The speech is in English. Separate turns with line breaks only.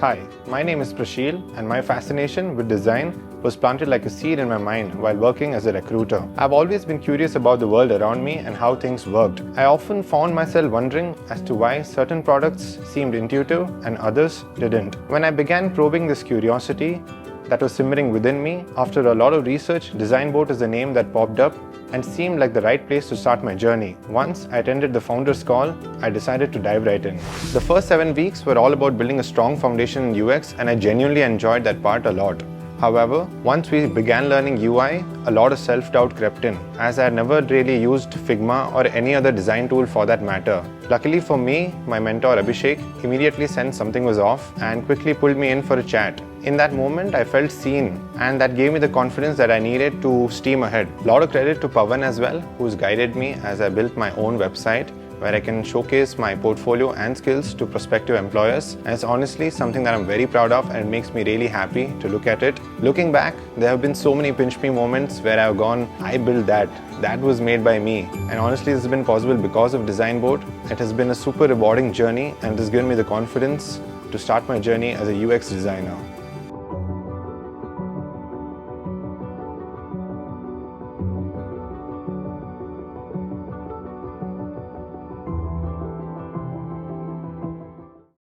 Hi, my name is Prashil, and my fascination with design was planted like a seed in my mind while working as a recruiter. I've always been curious about the world around me and how things worked. I often found myself wondering as to why certain products seemed intuitive and others didn't. When I began probing this curiosity that was simmering within me, after a lot of research, DesignBoat is the name that popped up and seemed like the right place to start my journey. Once I attended the founder's call, I decided to dive right in. The first 7 weeks were all about building a strong foundation in UX, and I genuinely enjoyed that part a lot. However, once we began learning UI, a lot of self-doubt crept in, as I had never really used Figma or any other design tool for that matter. Luckily for me, my mentor Abhishek immediately sensed something was off and quickly pulled me in for a chat. In that moment, I felt seen, and that gave me the confidence that I needed to steam ahead. A lot of credit to Pawan as well, who's guided me as I built my own website, where I can showcase my portfolio and skills to prospective employers. And it's honestly something that I'm very proud of, and it makes me really happy to look at it. Looking back, there have been so many pinch me moments where I've gone, I built that. That was made by me. And honestly, this has been possible because of DesignBoat. It has been a super rewarding journey, and it has given me the confidence to start my journey as a UX designer.